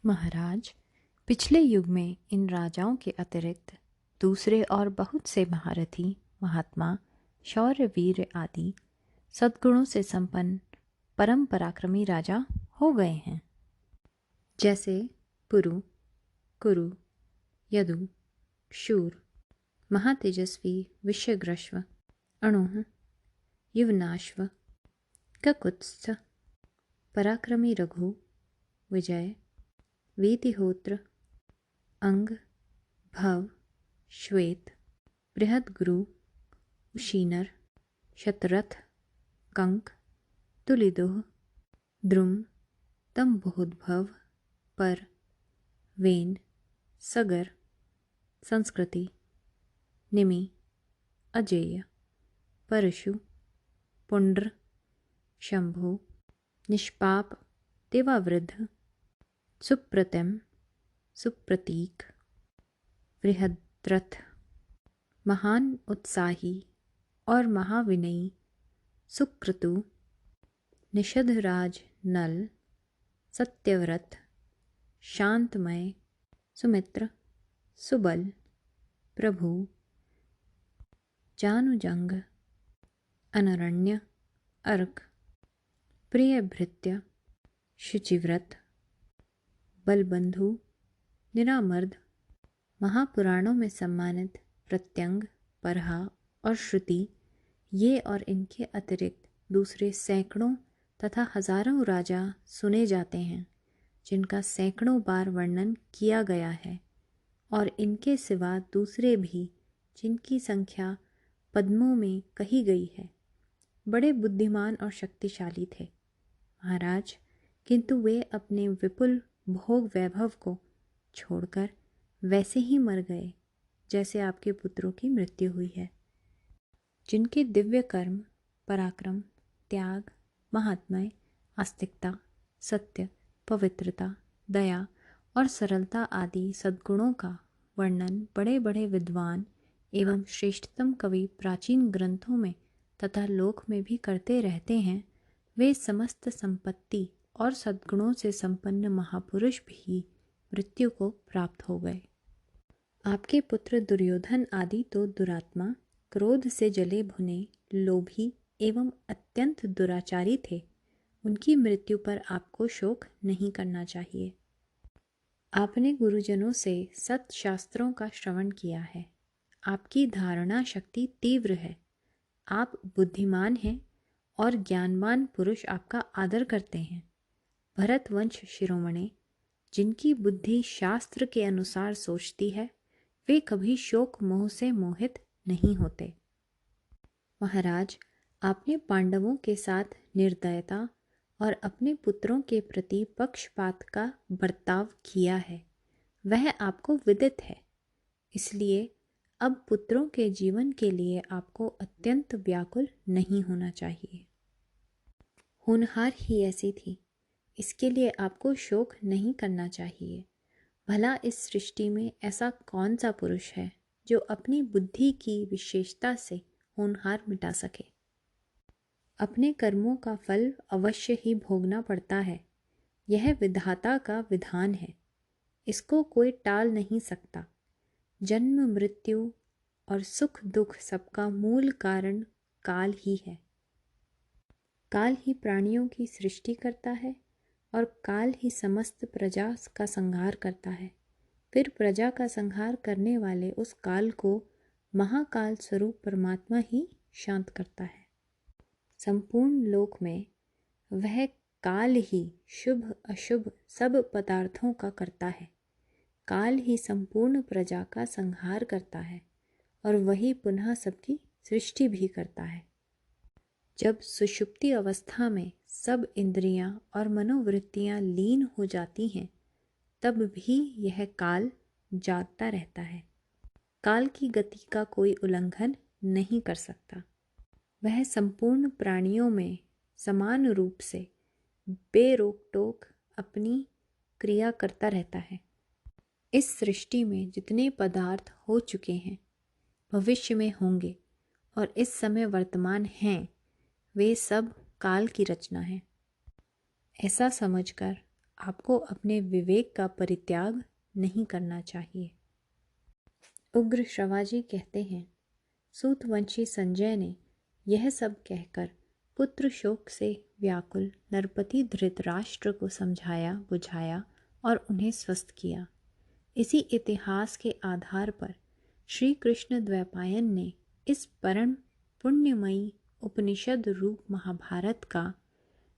महाराज, पिछले युग में इन राजाओं के अतिरिक्त दूसरे और बहुत से महारथी, महात्मा, शौर्य, वीर आदि सद्गुणों से संपन्न परम पराक्रमी राजा हो गए हैं। जैसे पुरु, कुरु, यदु, शूर, महातेजस्वी विश्वग्रश्व, अणुः, युवनाश्व, ककुत्स्थ, पराक्रमी रघु, विजय, वीतिहोत्र, अंग, भव, श्वेत, बृहद्गुरु, उशीनर, शतरथ, कंक, तुलिदुह, द्रुम, तंबुहुद्भव, पर, वेन, सगर, संस्कृति, निमि, अजेय, परशु, पुंड्र, शंभु, निष्पाप, देवावृद्ध, सुप्रतिम, सुप्रतीक, बृहद्रथ, महान उत्साही और महाविनयी, सुक्रतु, निषधराज नल, सत्यव्रत, शांतमय, सुमित्र, सुबल, प्रभु, जानुजंग, अनरण्य, अर्क, प्रियभृत्य, शुचिव्रत, बलबंधु, निरामर्द, महापुराणों में सम्मानित प्रत्यंग, परहा और श्रुति, ये और इनके अतिरिक्त दूसरे सैकड़ों तथा हजारों राजा सुने जाते हैं जिनका सैकड़ों बार वर्णन किया गया है, और इनके सिवा दूसरे भी जिनकी संख्या पद्मों में कही गई है। बड़े बुद्धिमान और शक्तिशाली थे महाराज, किंतु वे अपने विपुल भोग वैभव को छोड़कर वैसे ही मर गए जैसे आपके पुत्रों की मृत्यु हुई है। जिनके दिव्य कर्म, पराक्रम, त्याग, महात्म्य, आस्तिकता, सत्य, पवित्रता, दया और सरलता आदि सद्गुणों का वर्णन बड़े बड़े विद्वान एवं श्रेष्ठतम कवि प्राचीन ग्रंथों में तथा लोक में भी करते रहते हैं, वे समस्त संपत्ति और सद्गुणों से संपन्न महापुरुष भी मृत्यु को प्राप्त हो गए। आपके पुत्र दुर्योधन आदि तो दुरात्मा, क्रोध से जले भुने, लोभी एवं अत्यंत दुराचारी थे। उनकी मृत्यु पर आपको शोक नहीं करना चाहिए। आपने गुरुजनों से सत शास्त्रों का श्रवण किया है। आपकी धारणा शक्ति तीव्र है। आप बुद्धिमान हैं और ज्ञानवान पुरुष आपका आदर करते हैं। भरतवंश शिरोमणि, जिनकी बुद्धि शास्त्र के अनुसार सोचती है, वे कभी शोक मोह से मोहित नहीं होते। महाराज, आपने पांडवों के साथ निर्दयता और अपने पुत्रों के प्रति पक्षपात का बर्ताव किया है, वह आपको विदित है। इसलिए अब पुत्रों के जीवन के लिए आपको अत्यंत व्याकुल नहीं होना चाहिए। होनहार ही ऐसी थी, इसके लिए आपको शोक नहीं करना चाहिए। भला इस सृष्टि में ऐसा कौन सा पुरुष है जो अपनी बुद्धि की विशेषता से होनहार मिटा सके। अपने कर्मों का फल अवश्य ही भोगना पड़ता है। यह विधाता का विधान है, इसको कोई टाल नहीं सकता। जन्म, मृत्यु और सुख दुख सबका मूल कारण काल ही है। काल ही प्राणियों की सृष्टि करता है और काल ही समस्त प्रजा का संहार करता है। फिर प्रजा का संहार करने वाले उस काल को महाकाल स्वरूप परमात्मा ही शांत करता है। संपूर्ण लोक में वह काल ही शुभ अशुभ सब पदार्थों का करता है। काल ही संपूर्ण प्रजा का संहार करता है और वही पुनः सबकी सृष्टि भी करता है। जब सुषुप्ति अवस्था में सब इंद्रियां और मनोवृत्तियां लीन हो जाती हैं, तब भी यह काल जागता रहता है। काल की गति का कोई उल्लंघन नहीं कर सकता। वह संपूर्ण प्राणियों में समान रूप से बेरोक टोक अपनी क्रिया करता रहता है। इस सृष्टि में जितने पदार्थ हो चुके हैं, भविष्य में होंगे और इस समय वर्तमान हैं, वे सब काल की रचना है। ऐसा समझकर आपको अपने विवेक का परित्याग नहीं करना चाहिए। उग्र श्रवाजी कहते हैं, सूतवंशी संजय ने यह सब कहकर पुत्र शोक से व्याकुल नरपति धृतराष्ट्र को समझाया बुझाया और उन्हें स्वस्थ किया। इसी इतिहास के आधार पर श्री कृष्ण द्वैपायन ने इस परम पुण्यमयी उपनिषद रूप महाभारत का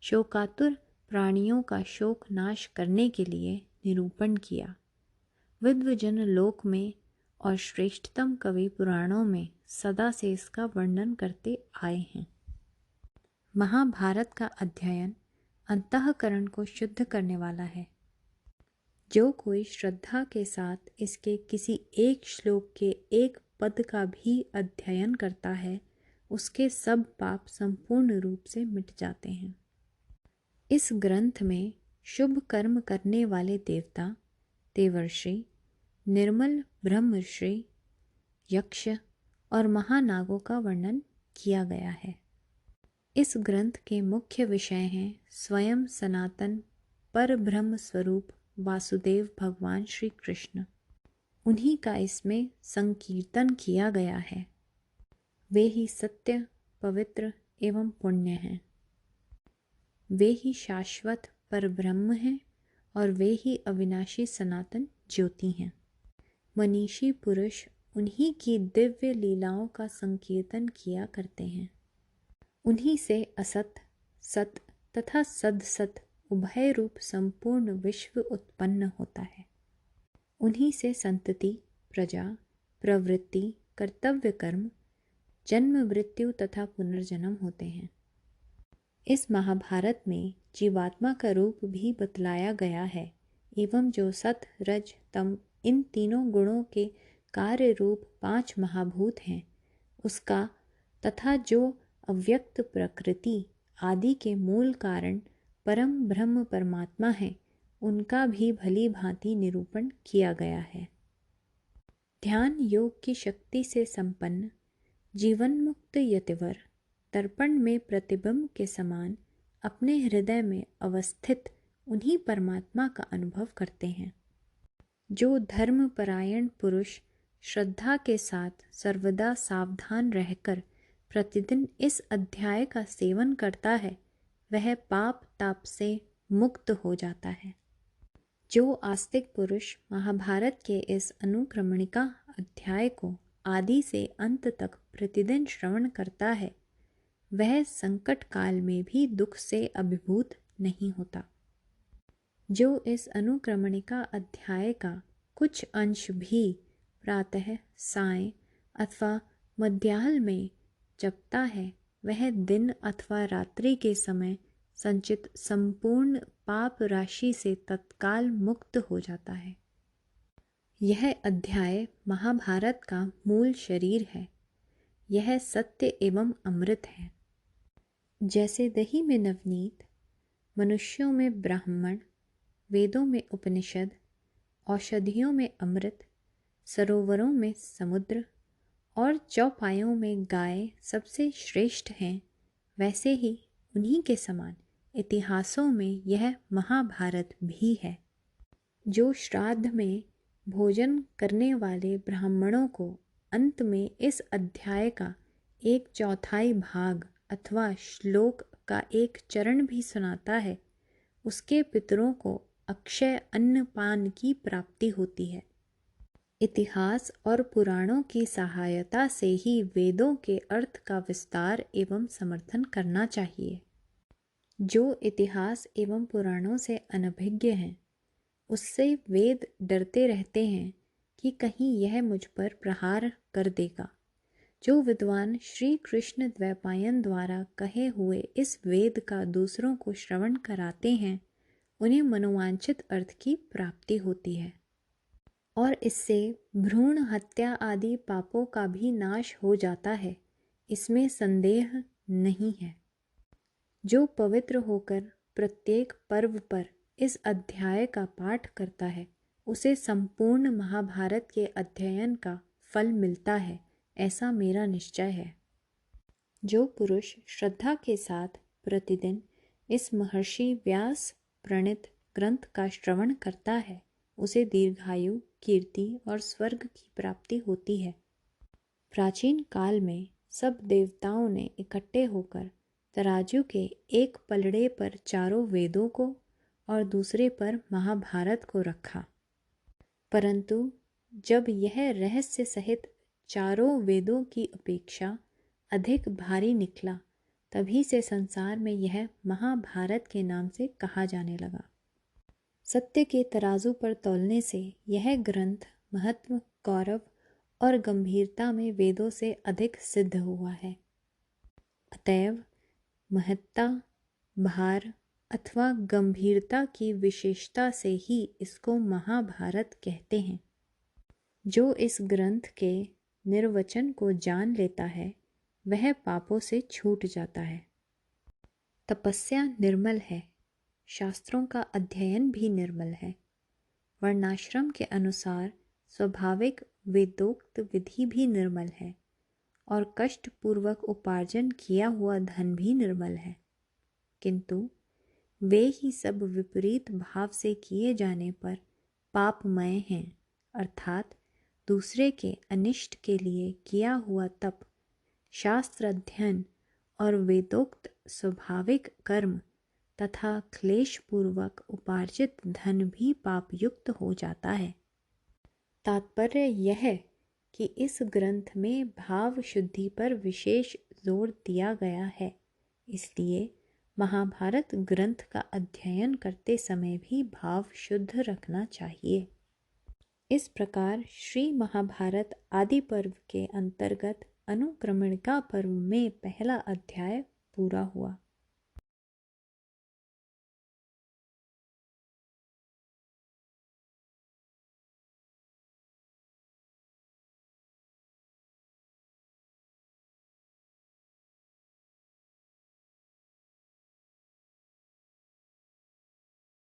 शोकातुर प्राणियों का शोक नाश करने के लिए निरूपण किया। विद्वजन लोक में और श्रेष्ठतम कवि पुराणों में सदा से इसका वर्णन करते आए हैं। महाभारत का अध्ययन अंतःकरण को शुद्ध करने वाला है। जो कोई श्रद्धा के साथ इसके किसी एक श्लोक के एक पद का भी अध्ययन करता है, उसके सब पाप संपूर्ण रूप से मिट जाते हैं। इस ग्रंथ में शुभ कर्म करने वाले देवता, देवर्षि, निर्मल ब्रह्मर्षि, यक्ष और महानागों का वर्णन किया गया है। इस ग्रंथ के मुख्य विषय हैं स्वयं सनातन पर ब्रह्म स्वरूप वासुदेव भगवान श्री कृष्ण। उन्हीं का इसमें संकीर्तन किया गया है। वे ही सत्य, पवित्र एवं पुण्य हैं। वे ही शाश्वत पर ब्रह्म हैं और वे ही अविनाशी सनातन ज्योति हैं। मनीषी पुरुष उन्हीं की दिव्य लीलाओं का संकीर्तन किया करते हैं। उन्हीं से असत, सत तथा सदसत उभय रूप संपूर्ण विश्व उत्पन्न होता है। उन्हीं से संतति, प्रजा, प्रवृत्ति, कर्तव्य कर्म, जन्म मृत्यु तथा पुनर्जन्म होते हैं। इस महाभारत में जीवात्मा का रूप भी बतलाया गया है एवं जो सत, रज, तम इन तीनों गुणों के कार्य रूप 5 महाभूत हैं, उसका तथा जो अव्यक्त प्रकृति आदि के मूल कारण परम ब्रह्म परमात्मा है, उनका भी भली भांति निरूपण किया गया है। ध्यान योग की शक्ति से संपन्न जीवन मुक्त यतिवर दर्पण में प्रतिबिंब के समान अपने हृदय में अवस्थित उन्हीं परमात्मा का अनुभव करते हैं। जो धर्मपरायण पुरुष श्रद्धा के साथ सर्वदा सावधान रहकर प्रतिदिन इस अध्याय का सेवन करता है, वह पाप ताप से मुक्त हो जाता है। जो आस्तिक पुरुष महाभारत के इस अनुक्रमणिका अध्याय को आदि से अंत तक प्रतिदिन श्रवण करता है, वह संकट काल में भी दुख से अभिभूत नहीं होता। जो इस अनुक्रमणिका अध्याय का कुछ अंश भी प्रातः, सायं अथवा मध्याह्न में जपता है, वह दिन अथवा रात्रि के समय संचित संपूर्ण पाप राशि से तत्काल मुक्त हो जाता है। यह अध्याय महाभारत का मूल शरीर है। यह सत्य एवं अमृत है। जैसे दही में नवनीत, मनुष्यों में ब्राह्मण, वेदों में उपनिषद, औषधियों में अमृत, सरोवरों में समुद्र और चौपायों में गाय सबसे श्रेष्ठ हैं, वैसे ही उन्हीं के समान इतिहासों में यह महाभारत भी है। जो श्राद्ध में भोजन करने वाले ब्राह्मणों को अंत में इस अध्याय का 1/4 भाग अथवा श्लोक का एक चरण भी सुनाता है, उसके पितरों को अक्षय अन्नपान की प्राप्ति होती है। इतिहास और पुराणों की सहायता से ही वेदों के अर्थ का विस्तार एवं समर्थन करना चाहिए। जो इतिहास एवं पुराणों से अनभिज्ञ हैं, उससे वेद डरते रहते हैं कि कहीं यह मुझ पर प्रहार कर देगा। जो विद्वान श्री कृष्ण द्वैपायन द्वारा कहे हुए इस वेद का दूसरों को श्रवण कराते हैं, उन्हें मनोवांछित अर्थ की प्राप्ति होती है और इससे भ्रूण हत्या आदि पापों का भी नाश हो जाता है, इसमें संदेह नहीं है। जो पवित्र होकर प्रत्येक पर्व पर इस अध्याय का पाठ करता है, उसे संपूर्ण महाभारत के अध्ययन का फल मिलता है, ऐसा मेरा निश्चय है। जो पुरुष श्रद्धा के साथ प्रतिदिन इस महर्षि व्यास प्रणीत ग्रंथ का श्रवण करता है उसे दीर्घायु, कीर्ति और स्वर्ग की प्राप्ति होती है। प्राचीन काल में सब देवताओं ने इकट्ठे होकर तराजू के एक पलड़े पर चारों वेदों को और दूसरे पर महाभारत को रखा, परंतु जब यह रहस्य सहित चारों वेदों की अपेक्षा अधिक भारी निकला, तभी से संसार में यह महाभारत के नाम से कहा जाने लगा। सत्य के तराजू पर तौलने से यह ग्रंथ महत्व, गौरव और गंभीरता में वेदों से अधिक सिद्ध हुआ है। अतएव महत्ता, भार अथवा गंभीरता की विशेषता से ही इसको महाभारत कहते हैं। जो इस ग्रंथ के निर्वचन को जान लेता है वह पापों से छूट जाता है। तपस्या निर्मल है, शास्त्रों का अध्ययन भी निर्मल है। वर्णाश्रम के अनुसार स्वाभाविक वेदोक्त विधि भी निर्मल है और कष्टपूर्वक उपार्जन किया हुआ धन भी निर्मल है, किंतु वे ही सब विपरीत भाव से किए जाने पर पापमय हैं, अर्थात दूसरे के अनिष्ट के लिए किया हुआ तप, शास्त्र अध्ययन और वेदोक्त स्वाभाविक कर्म तथा क्लेशपूर्वक उपार्जित धन भी पापयुक्त हो जाता है। तात्पर्य यह है कि इस ग्रंथ में भाव शुद्धि पर विशेष जोर दिया गया है, इसलिए महाभारत ग्रंथ का अध्ययन करते समय भी भाव शुद्ध रखना चाहिए। इस प्रकार श्री महाभारत आदि पर्व के अंतर्गत अनुक्रमणिका पर्व में पहला अध्याय पूरा हुआ।